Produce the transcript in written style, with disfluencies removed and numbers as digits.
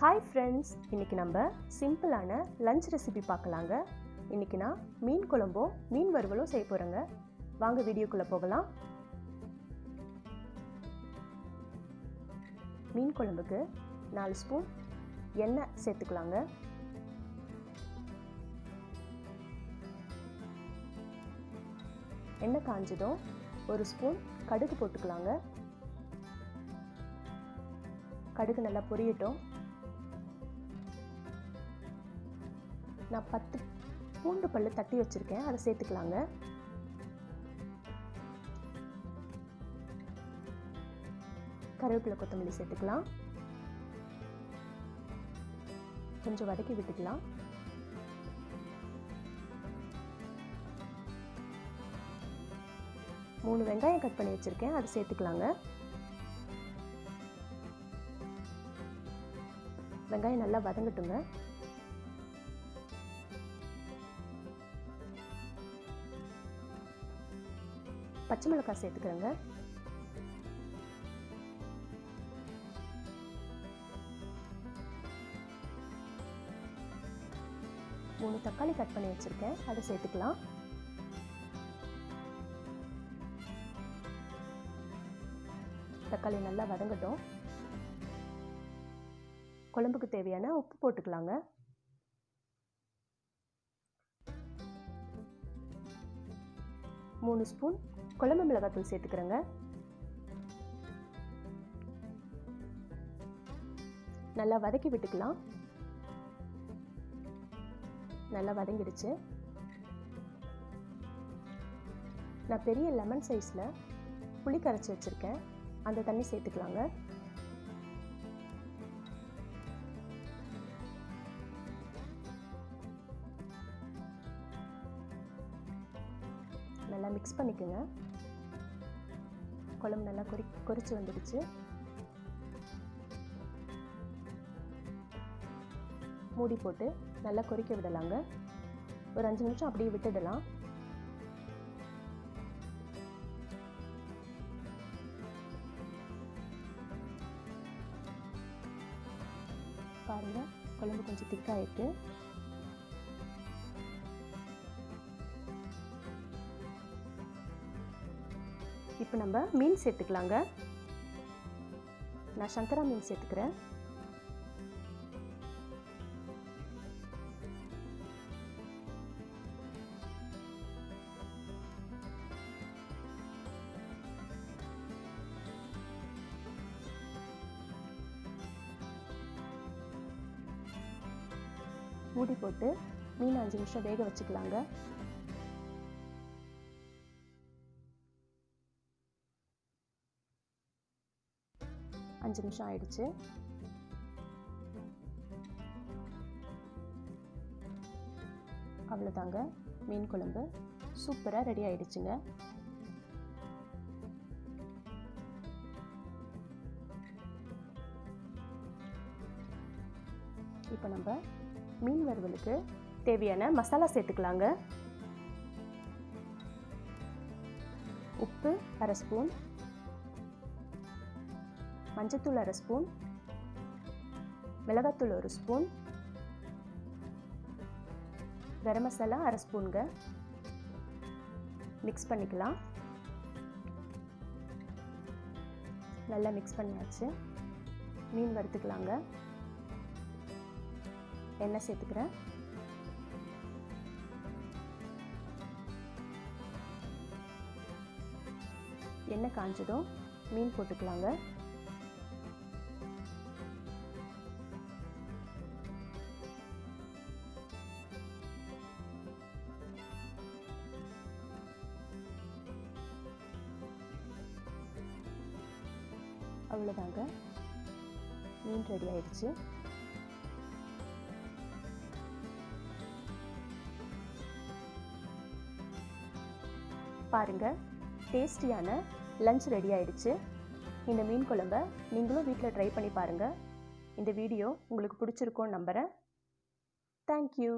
Hi friends, இன்றைக்கி நம்ம சிம்பிளான லஞ்ச் ரெசிபி பார்க்கலாங்க. இன்றைக்கி நான் மீன் குழம்பும் மீன் வறுவலும் செய்ய போகிறேங்க. வாங்க வீடியோக்குள்ளே போகலாம். மீன் குழம்புக்கு 4 ஸ்பூன் எண்ணெய் சேர்த்துக்கலாங்க. எண்ணெய் காஞ்சதும் 1 ஸ்பூன் கடுகு போட்டுக்கலாங்க. கடுகு நல்லா பொரியட்டும். நான் 10 பூண்டு பல்லு தட்டி வச்சுருக்கேன், அதை சேர்த்துக்கலாங்க. கருவேப்பிலை கொத்தமல்லி சேர்த்துக்கலாம். கொஞ்சம் வதக்கி விட்டுக்கலாம். மூணு வெங்காயம் கட் பண்ணி வச்சுருக்கேன், அதை சேர்த்துக்கலாங்க. வெங்காயம் நல்லா வதங்கட்டுங்க. பச்சை மிளகாய் சேர்த்துக்கிறேங்க. மூணு தக்காளி கட் பண்ணி வச்சிருக்கேன், அதை சேர்த்துக்கலாம். தக்காளி நல்லா வதங்கட்டும். குழம்புக்கு தேவையான உப்பு போட்டுக்கலாங்க. மூணு ஸ்பூன் குழம்பு மிளகாத்தூள் சேர்த்துக்கிறேங்க. நல்லா வதக்கி விட்டுக்கலாம். நல்லா வதங்கிடுச்சு. நான் பெரிய லெமன் சைஸில் புளி கரைச்சி வச்சுருக்கேன், அந்த தண்ணி சேர்த்துக்கலாங்க. நல்லா மிக்ஸ் பண்ணிக்கோங்க. குழம்பு நல்லா கொதிச்சு வந்துடுச்சு. மூடி போட்டு நல்லா கொதிக்க விடலாங்க. ஒரு 5 நிமிஷம் அப்படியே விட்டுடலாம். பாருங்க, குழம்பு கொஞ்சம் திக்காயிருக்கு. இப்போ நம்ம மீன் சேர்த்துக்கலாங்க. நான் சங்கரா மீன் சேர்த்துக்கிறேன். மூடி போட்டு மீன் 5 நிமிஷம் வேக வச்சுக்கலாங்க. அஞ்சு நிமிஷம் ஆயிடுச்சு. அவ்வளோதாங்க, மீன் குழம்பு சூப்பராக ரெடி ஆயிடுச்சுங்க. இப்போ நம்ம மீன் வறுவலுக்கு தேவையான மசாலா சேர்த்துக்கலாங்க. உப்பு 1/2 ஸ்பூன், மஞ்சத்தூள் 1/2 ஸ்பூன், மிளகாத்தூள் 1 ஸ்பூன், கரம் மசாலா 1/2 ஸ்பூனுங்க. மிக்ஸ் பண்ணிக்கலாம். நல்லா மிக்ஸ் பண்ணியாச்சு. மீன் வறுத்துக்கலாங்க. எண்ணெய் சேர்த்துக்கிறேன். எண்ணெய் காஞ்சதும் மீன் போட்டுக்கலாங்க. அவ்வளோதாங்க, மீன் ரெடி ஆயிடுச்சு. பாருங்க, டேஸ்டியான லஞ்ச் ரெடி ஆயிடுச்சு. இந்த மீன் குழம்பை நீங்களும் வீட்டில் ட்ரை பண்ணி பாருங்கள். இந்த வீடியோ உங்களுக்கு பிடிச்சிருக்கோன்னு நம்புகிறேன். தேங்க்யூ.